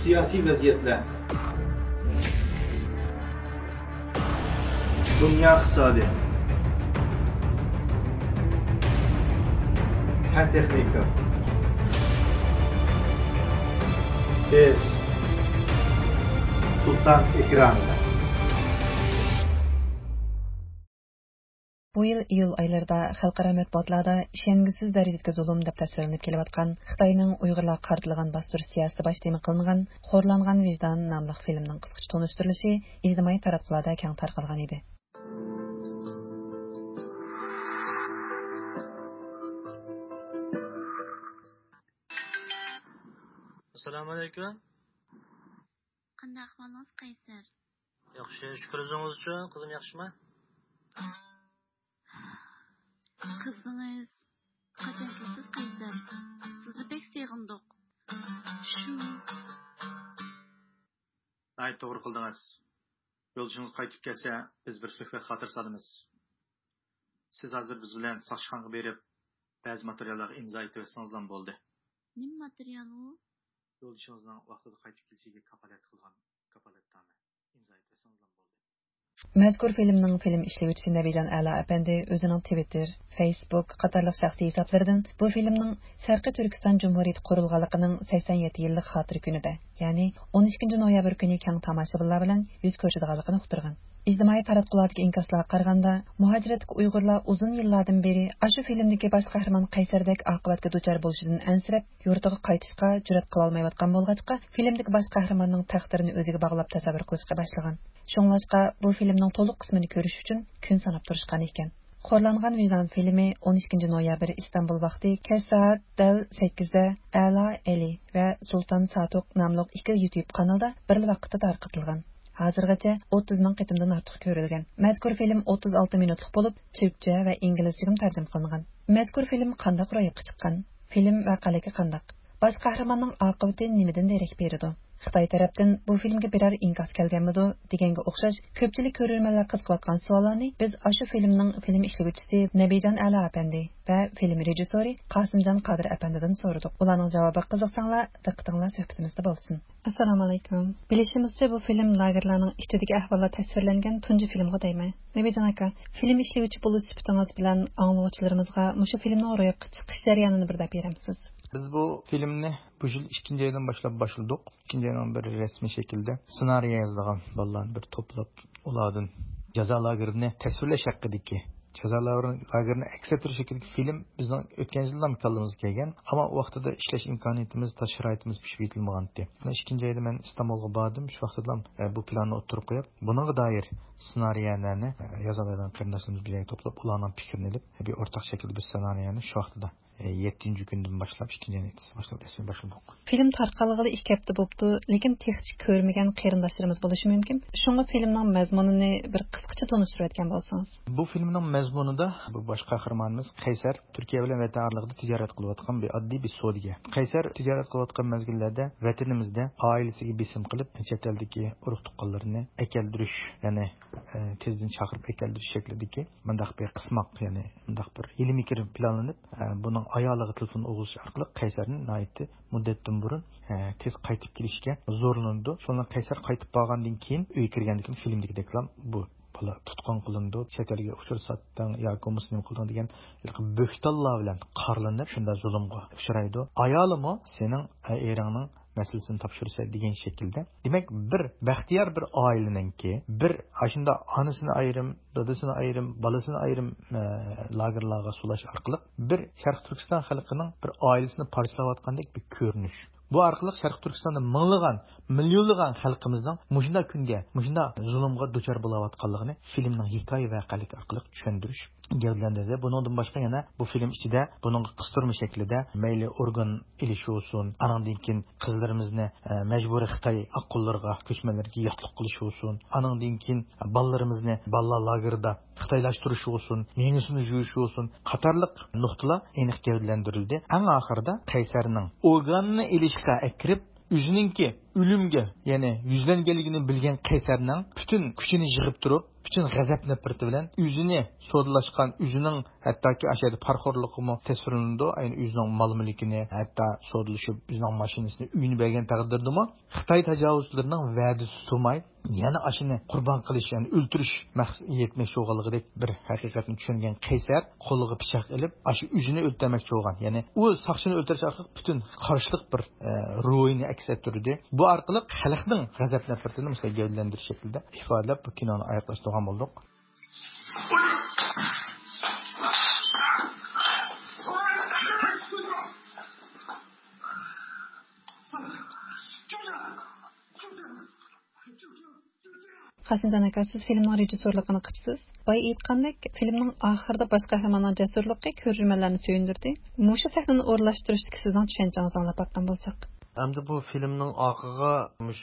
siyosiy vaziyatlar, dunyo iqtisodi, fan texnika, biz Sultan ekranida. Bu yıl iyul aylarida xalqaro matbuotlarda ishongisiz darajadagi zulm deb tasvirlanib kelayotgan Xitoyning Uyg'urlar qartilgan bostirish siyosati bosh tema qilingan Xo'rlangan vijdon nomli filmning qisqacha tanishtirilishi ijtimoiy tarmoqlarda keng tarqalgan edi. Assalomu alaykum. Qanday ahvolingiz Qaysar? Yaxshi, shukr o'zingiz uchun. Qizim yaxshimi? Qizingiz qachon kelsiz Qaysar? Sizni pek sevgandik. Shu. Ayt to'g'ri qildingiz. Yo'ldishingiz qaytib kelsa, biz bir suhbat xotir solamiz. Siz hozir biz bilan soqchixonaga berib, ba'zi materiallarga imzo etsangiz bo'ldi. Nima material u? Yo'ldishingizning vaqtida qaytib kelishiga kafolat qilgan kafolatnoma imzo etsangiz bo'ldi. Mazkur filmning film ishlovchisi Nabijan Ala apandi o'zining Twitter, Facebook qatorliq shaxsiy hisoblaridan bu filmning Sharqiy Turkiston Jumhuriyati qurilganligining 87 yillik xotir kunida, ya'ni 12 noyabr kuni keng tomoshabinlar bilan yuz ko'rsatganligini uqtirgan. İctimai taratqulardagi inkaslarga qaraganda, muhojiratga Uyg'urlar uzun yillardan beri ashu filmdagi bosh qahramon Qaysardek oqibatga duchor bo'lishidan ansirab, yurtiga qaytishga jur'at qila olmayotgan bo'lg'achqa, filmdagi bosh qahramonning taqdirini o'ziga bog'lab tasavvur qilishga boshlagan. Shunglashqa bu filmning to'liq qismini ko'rish uchun kun sanab turishgan ekan. Xo'rlangan vijdon filmi 12 noyabr Istanbul vaqti kech soat 8da Ala Eli va Sultan Satuq nomli ikki YouTube kanalda bir vaqtda tarqatilgan. Hozirgacha 30 ming qitimdan ortiq ko'rilgan. Mazkur film 36 minutlik bo'lib, turkcha va inglizchaga tarjima qilingan. Mazkur film qanday ro'yobga chiqqan? Film vaqaligi qanday? Bosh qahramonning oqibati nimadan darak beradi? Xitoy tarafdan bu filmga biror inkas kelganmidi deganga o'xshash ko'pchilik ko'ruvchilar qiziqayotgan savollarni biz ashu filmning film ishlovchisi Nabijan Ala apandi va film rejissyori Qosimjon Qodir apandidan so'radik. Ularning javobi qiziqsanglar, diqqatinglar suhbatimizda bo'lsin. Assalomu alaykum. Bilishimizcha bu film lagerlarning ichidagi ahvollar tasvirlangan tunji filmga deyman. Nabijan aka, film ishlovchi bo'lish sifatingiz bilan anglovchilarimizga mushu filmning ro'yobga chiqish jarayonini bir deb beramsiz. Biz bu filmni bu yıl 2. aydan başladık. 2. aydan bir resmi şekilde senaryo yazdıgan ballarını bir toplap ulardan ceza lagerini tasvirlash haqidagi ceza lagerini aks ettirish haqidagi film bizning o'tgan yildan kallımız kelgan, ama o vaqtida ishlash imkoniyatimiz, sharoitimiz pishib yetilmagan edi. 2. ayda men Istanbulga bordim, shu vaqtda bu planni o'tirib qo'yib, bunga doir senariylarni yozadigan qarindoshlarimiz bilan to'plab, ularning fikrini olib, bir o'rtaq shaklda bir senariyani shu vaqtda 7. günden başlap 2. aydan başlap resmi başladık. Film tarqalgılı 2 hafta bo'ldi, lekin texnik ko'rmagan qarindoshlarimiz bo'lishi mumkin. Shunga filmning mazmunini bir qisqacha tanishtirib o'tgan bo'lsangiz. Bu filmning mazmunida bu bosh qahramonimiz Qaysar Turkiya bilan vatan orlig'ida tijorat qilayotgan bir oddiy bir sodiga. Qaysar tijorat qilayotgan mezgillarda vatanimizda oilasiga besim qilib, chet eldagi urug' tuqqanlarini akeldirish, ya'ni tezdan chaqirib akeldirish shaklidagi mundaq bir qismoq, ya'ni mundaq bir ilmiy planlanib, buning ayoliga telefon o'g'ilish orqali Qaysarning nayiti muddatdan burun tez qaytib kelishga zo'rlandi. Shundan Qaysar qaytib borgandan keyin uyga kirgandan keyin filmdagi deklam bu bola tutqun qilindi, chet elga uchrasatdan yoki muslim qilgan degan bo'xtonlar bilan qarlanib shunda zulmga uchraydi. Ayolimi sening eringning meselesini topshirsa degan şekilde. Demek bir baxtiyor bir aileningki bir aşında anasını ayırım, dadasını ayırım, balasını ayırım lagerlarga sulash orqali bir Sharq Turkiston xalqining bir ailesini parchalayotgandek bir ko'rinish. Bu orqali Sharq Turkistonda minglagan, millionlagan xalqimizning mushunda kunga, mushunda zulmga duchor bo'layotganligini filmning hikoya voqelik orqali tushuntirish gavdandirdi. Bundan boshqa yana bu film ichida buning qistirma shaklida mayli organ ilishi olsun, anandan keyin qizlarimizni majburiy Xitoy aqllarga ko'chmalarga yo'qlik qilish olsun, anandan keyin bolalarimizni bolalar lagerida Xitoylashtirish olsun, mengisini juyish olsun, qatorliq nuqtalar aniq gavdandirildi. Eng oxirida Qaysarning organni ilishga akirib o'zininki o'limga, ya'ni yuzlanganligini bilgan Qaysarning butun kuchini yig'ib turib, bütün g'azab nafrati bilan o'zini sodlashgan, o'zining hattoki ashada parxorligimi tasvirlanadi. Ayni o'zining mol mulkini hatto sodlashib, o'zining mashinasini, uyini bergan taqdirdami Xitoy tajovuzchilarining va'dasi tutilmay yana ashini qurbon qilish, ya'ni o'ldirish maqsadiga yetmoqchi bo'lganligidek bir haqiqatni tushungan Qaysar qo'liga pichoq ilib, ashu o'zini o'ldirmoqchi bo'lgan. Ya'ni u soqchini o'ldirish orqali butun qarshilik bir ro'yini aks ettirdi. Bu orqali xalqning g'azab nafratini musal gavdalantirish shaklida ifodalab bu kinoni oyoqlashtirgan bo'ldik. Qasımcan aka, siz filmning rejissyorligini qilibsiz. Boy aytgandek, filmning oxirida bosh qahramonning jasurligi ko'ruvchilarni suyundirdi. Mushu sahnani o'rnashtirishdagi sizning tushunchangizni anglab batgan bo'lsak. Hamda bu filmning oxiga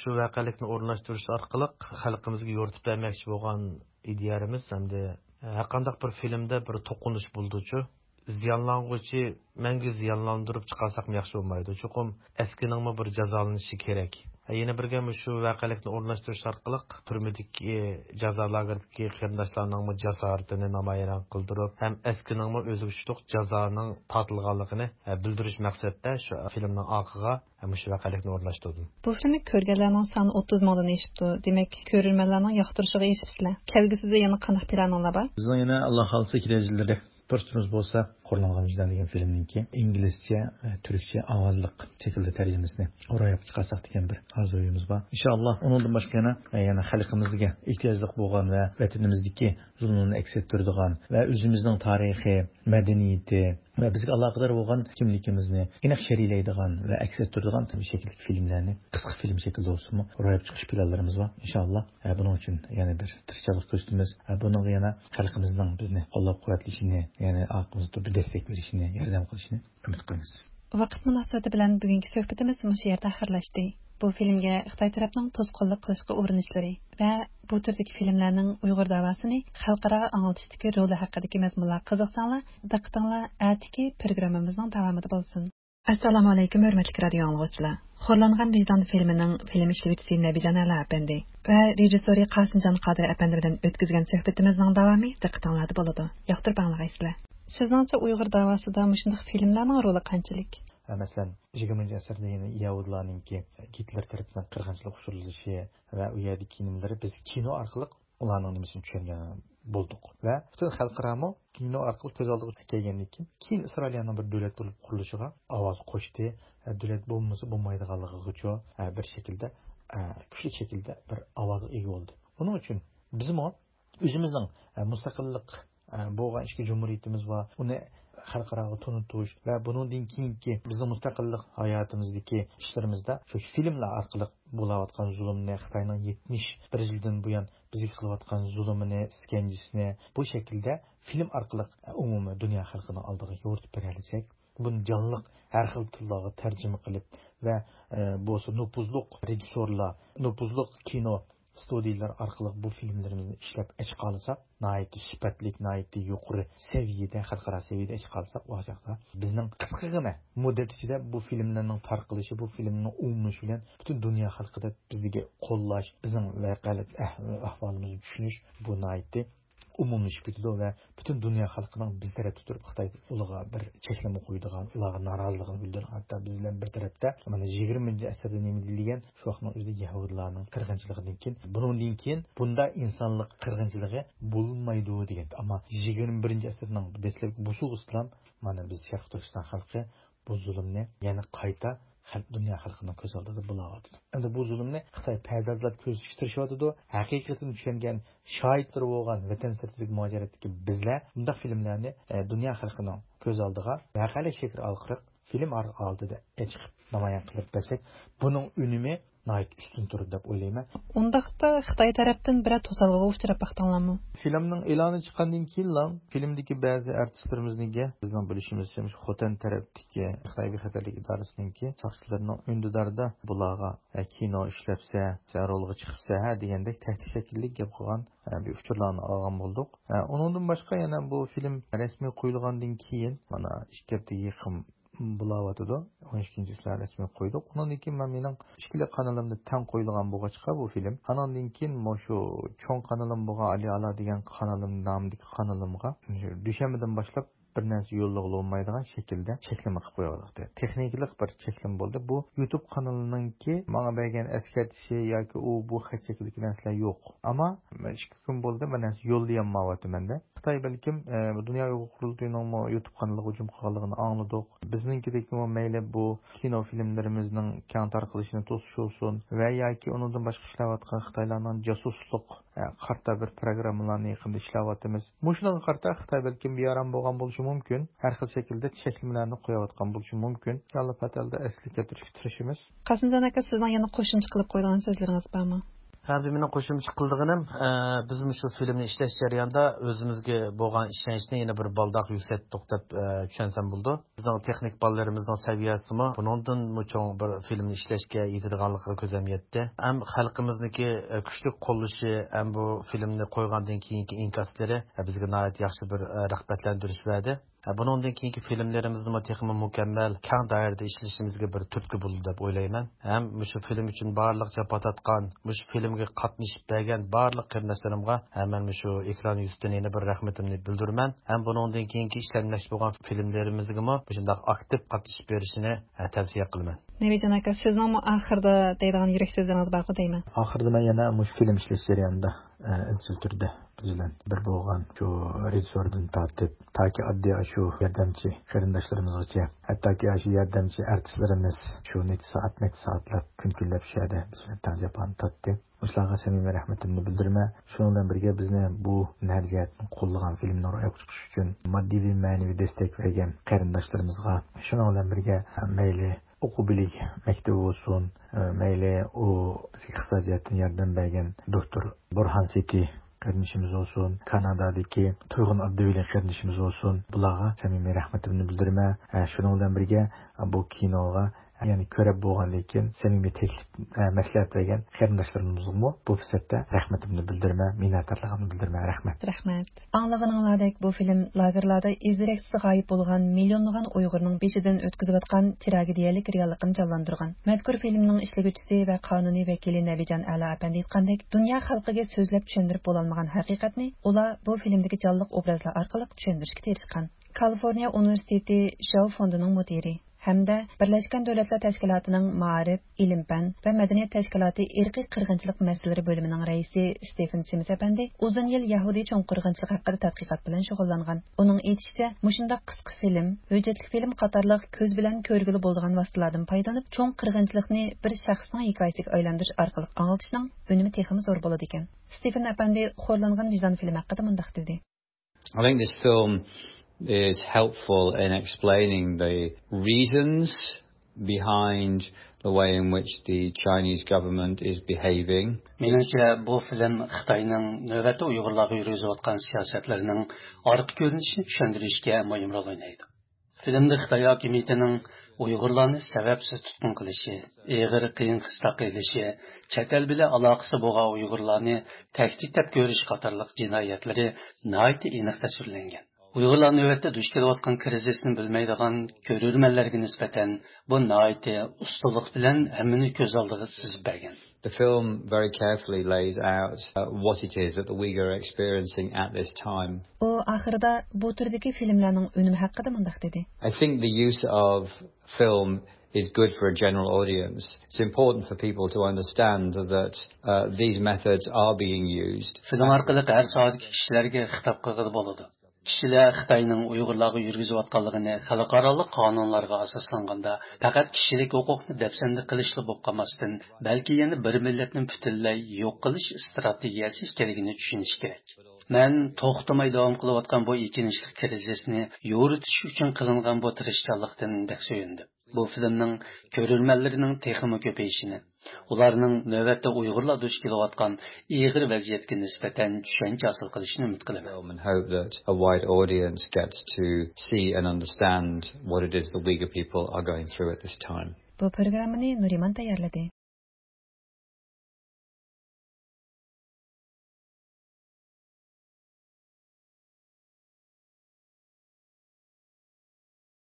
shu voqelikni o'rnaштirish orqali xalqimizga yo'ritib bermoqchi bo'lgan ideyalarimiz hamda har qanday bir filmda bir to'qinish bo'ldi-chu. Ziyonlanguchi menga ziyonlantirib chiqarsak yaxshi bo'lmaydi. Chuqum eskining bir jazolanishi kerak. Yana birga shu voqelikni o'rnaштirish orqali turmadagi jazo lageridagi qarindoshlarning jasoratini namoyon qildirib, ham eskining o'ziga tushliq jazoning tortilganligini bildirish maqsadida shu filmning oxiga shu voqelikni o'rnashtirdim. Bu filmni ko'rganlarning soni 30 mingdan oshibdi. Demak, ko'ruvchilarning yoqtirishiga erishibsizlar. Kelgusida yana qanday planlar bor? Bizning yana Alloh xolisa kelajagida Pırsınız bolsa, Qorlanğan vicdan degan filmninki İngilizce, Türkçe avazlıq şekilde tercümesini oraya çıkarsak degan bir arzuyumuz var. İnşallah onundan başka yana xalqimizga ehtiyojliq bo'lgan va vatanimizdagi zulmni aks ettiradigan va o'zimizning tarixi, madaniyati va bizga aloqador bo'lgan kimligimizni aniq sharhlaydigan va aks ettiradigan bir şekilde filmlarni qisqa film şeklinde olsunmi oraya chiqish planlarimiz var. İnşallah bunun için yana bir tirishchilik ko'rsatamiz. Bunun yana xalqimizning bizni qo'llab-quvvatlashini, yani aklımızda bir destek verişini, yardım qilishini umid qilamiz. Vaqt munosabati bilan bugungi suhbatimiz mushu yerda oxirlashdi. Bu filmga Xitoy tarafining to'sqinlik qilishga urinishlari va bu turdagi filmlarning Uyg'ur davosini xalqaro anglitishdagi roli haqidagi mazmunlar qiziqsanglar, diqqatinglar atiki programmamizning davomida bo'lsin. Assalomu alaykum hurmatli radio anglovchilar. Xorlangan vijdon filmining film ishlovchisi Nabijan Ala apandi va rejissyori Qasimjon Qodir apandidan o'tkazgan suhbatimizning davomi diqqatinglarda bo'ladi. Yoqtirib anglaysizlar. Sizningcha Uyg'ur davosida mushundaq filmlarning roli qanchalik? Masalan, 20 asrda yana Yahudlarninki Hitler tarafidan qirg'inchilik uchralishi va u yerdagi kinolar biz kino orqali ularning nimasini tushungan bo'ldik. Va butun xalqaro kino orqali ko'z oldiga kelgandan keyin Isroilning bir davlat bo'lib qurilishiga ovoz qo'shdi. Davlat bo'lmasa bo'lmaydiganligiga bir shaklda kuchli shaklda bir ovozga ega bo'ldi. Buning uchun biz o'zimizning mustaqillik bo'lgan ishki jumhuriyatimiz va uni xalqaro tunutish va bundan keyingi bizning mustaqillik hayotimizdagi ishlarimizda shu filmlar orqali bo'layotgan zulmni, Xitoyning 71 yildan buyon bizga qilayotgan zulmini, iskanjisini bu shaklda film orqali umumiy dunyo xalqining oldiga yo'ritib beralik. Buni jonliq har xil tillarga tarjima qilib va bu nupuzliq rejissyorlar, nupuzliq kino studiyalar orqali bu filmlarimizni ishlab chiqarsak, nihoyatda sifatli, nihoyatda yuqori saviyada, xalqaro saviyada chiqarsak, u vaqtda bizning qisqagina muddat ichida bu filmlarning tarqalishi, bu filmning umumiy bilan butun dunyo xalqida bizga qo'llash, bizning voqelik ahvolimizni tushunish bu nihoyatda umumiy bitdi va butun dunyo xalqining biz tarafda turib Xitoy ularga bir cheklama qo'ydigan, ularga noroziligini bildirgan, hatto biz bilan bir tarafda mana 20-asrda nima deyilgan, shu vaqtning o'zida Yahudlarning qirg'inchiligidan keyin, bundan keyin bunda insonlik qirg'inchiligi bo'lmaydi degan. Ammo 21-asrning dastlabki busuq islom mana biz Sharq Turkiston xalqi bu zulmni yana qayta dünya xalqining ko'z oldida bo'layotdi. Endi bu zulmni Xitoy paydarlab ko'z tirishayotdi. Haqiqatini tushungan shoidlar bo'lgan vatan sirtidagi mojarodagi bizlar bunday filmlarni dunyo xalqining ko'z oldiga voqelik shakl olqiriq film oldida chiqib namoyon qilib bersak, buning unumi nayt üstün turib deb o'ylayman. Undaqda Xitoy tarafdan bir to'salg'iga uchrab baqtanlarmi? Filmning e'loni chiqqandan keyin filmdagi ba'zi artistlarimizga bizning bilishimizcha Xotan tarafdagi Xitoy bexatarlik idorasininki soqchilarining undidarda bularga kino ishlabsa, rolga chiqibsa degandek tahdid shakllik gap qilgan bir uchurlarni olgan bo'ldik. Undan boshqa yana bu film rasmiy qo'yilgandan keyin mana 2 haftaga yaqin bulawatıdı. 12-siler resmi koyduk. Ondan keyin men mening ikkili kanalimda tan qo'yilgan bo'lg'achqa bu film. Anandan keyin shu cho'ng kanalim bo'lgan Ali Ala degan kanalim nomidagi kanalimga dushanbadan boshlab bir narsa yo'lliq olmaydigan shaklda cheklama qilib qo'yildi. Texniklik bir cheklim bo'ldi. Bu YouTube kanalınınki menga bergan eskartishi yoki u bu xachchilik narsalar yo'q. Ammo 2 kun bo'ldi men narsa yo'llayapman menda. Xitoy balkim Dunyo Uyg'ur qurultoyining YouTube kanaliga hujum qilganligini angladik. Bizninkidagi mayli bu kino filmlarimizning keng tarqalishini to'sish olsun va yoki undan boshqa ishlayotgan Xitoylarning jasuslik qarta bir programmalarni yaqinda ishlayotimiz. Mushunga qarta Xitoy balkim biyaram bo'lgan bo'lishi mumkin. Har xil shaklda cheklamalarni qo'yayotgan bo'lishi mumkin. Yalla patalda asli keltirishga tirishimiz. Qasimjon aka, sizning yana qo'shimcha qilib qo'ygan so'zlaringiz bormi? Hadi mening qo'shimcha qildiganim, biz shu filmni ishlash jarayonida o'zimizga bo'lgan ishonchni yana bir baldoq yuksaltdik deb tushunsam bo'ldi. Bizning texnik ballalarimizning saviyasimi bundan cho'ng bir filmni ishlashga yetadiganligiga ko'zim yetdi. Ham xalqimizniki kuchli qo'llashi, ham bu filmni qo'ygandan keyingi inkaslari bizga nihoyat yaxshi bir rag'batlantirish berdi. Bundan keyingi filmlarimizni texnik mukammal, keng doirada ishlashimizga bir turtki bo'ldi deb o'ylayman. Ham shu film uchun barliq japotatgan, shu filmga qatnashib bergan barliq qarindoshlarimga men shu ekran yuzidan yana bir rahmatimni bildiraman. Ham bundan keyingi ishlanmoqchi bo'lgan filmlarimizga shunday aktiv qatnashib berishini tavsiya qilaman. Nebijon aka, sizning oxirida deydigan yurak so'zlaringiz bormi deyman? Oxirida men yana shu film ishlash jarayonida izchil turdi bilan bir bo'lgan shu rejissyordan tortib toki oddiy shu yordamchi qarindoshlarimizgacha, hattoki shu yordamchi artistlarimiz shu necha soatlab kunlab shu yerda bizlar tajriban tortdi. Ularga samimiy rahmatimni bildirma. Shuningdek bilan birga bizni bu narjatni qo'llagan filmni ro'yobga chiqish uchun moddiy va ma'naviy destek bergan qarindoshlarimizga, shuningdek bilan birga mayli o'qib-bilik maktabi bo'lsin, mayli u bizga iqtisodiyotdan yordam bergan doktor Burhan Seki qarindishimiz olsun, Kanadadagi To'yg'un Abduvali qarindishimiz olsun, bularga samimiy rahmatimni bildirma. Shuning bilan birga bu kinoga ya'ni ko'rib bo'lgan lekin samimiy taklif maslahat bergan qarindoshlarimizga bu fursatda rahmatimni bildirma, minnatdorligimni bildirma. Rahmat. Anlag'aninglardek bu film lagerlarda izraksiz g'oyib bo'lgan millionlagan Uyg'urning beshidan o'tkazayotgan tragediyalik reallikni jonlantirgan. Mazkur filmning ishlaguvchisi va qonuniy vakili Nabijon Ala apandi aytgandek, dunyo xalqiga so'zlab tushuntirib bo'lolmagan haqiqatni ular bu filmdagi jonliq obrazlar orqali tushuntirishga tirishgan. Kaliforniya universiteti Shaw fondining mudiri hamda Birlashgan Davlatlar Tashkilotining Ma'arif, Ilm-fan va Madaniyat Tashkiloti irqiy qirg'inchilik masalalari bo'limining raisi Stephen Sims apandi uzun yil Yahudiy cho'ng qirg'inchilik haqida tadqiqot bilan shug'ullangan. Uning aytishicha, mushundaq qisqa film, hujjatli film qatorliq ko'z bilan ko'rgili bo'lgan vositalardan foydalanib, cho'ng qirg'inchilikni bir shaxsning hikoyasiga aylantirish orqali anglitishning unumi texmi zo'r bo'ladi ekan. Stephen apandi xo'rlangan vijdon filmi haqida mundaq dedi. I think this film is helpful in explaining the reasons behind the way in which the Chinese government is behaving. Menimcha bu film Xitoyning navbatda Uyg'urlarga yurgizayotgan siyosatlarining orqa ko'rinishini tushuntirishga muhim rol o'ynaydi. Filmda Xitoy hokimiyatining Uyg'urlarni sababsiz tutqun qilishi, eg'ir qiyin qisqa qilishi, chet el bilan aloqasi bo'lgan Uyg'urlarni tahdidlab ko'rish qatorliq jinoyatlari nihoyatda aniq tasvirlangan. Uyg'urlar navbatda duch kelayotgan krizisni bilmaydigan ko'rurmanlarga nisbatan bu nihoyatda ustunlik bilan hammani ko'z oldiga sizib bergan. The film very carefully lays out what it is that the Uyghur are experiencing at this time. O oxirida bu turdagi filmlarning unumi haqida mundaq dedi. I think the use of film is good for a general audience. It's important for people to understand that these methods are being used. Film orqali har soatga kishilarga xitob qilib bo'ladi. Kishilar Xitoyning Uyg'urlarga yurgizayotganligini xalqaro qonunlarga asoslanganda faqat kishilik huquqni dafsanda qilishli bo'lib qolmasdan, balki yana bir millatni butunlay yo'q qilish strategiyasi kerakligini tushunish kerak. Men to'xtamay davom qilayotgan bu ikkinchi krizisni yoritish uchun qilingan bu tirishchanlikdan so'yindim. Bu filmning ko'rurmanlarining texmi ko'payishini, ularning navbatda Uyg'urlar duch kelayotgan ig'ir vaziyatga nisbatan tushuncha hosil qilishini umid qilaman. And hope that a wide audience gets to see and understand what it is the Uyghur people are going through at this time. Bu programmani Nuriman tayyorladi.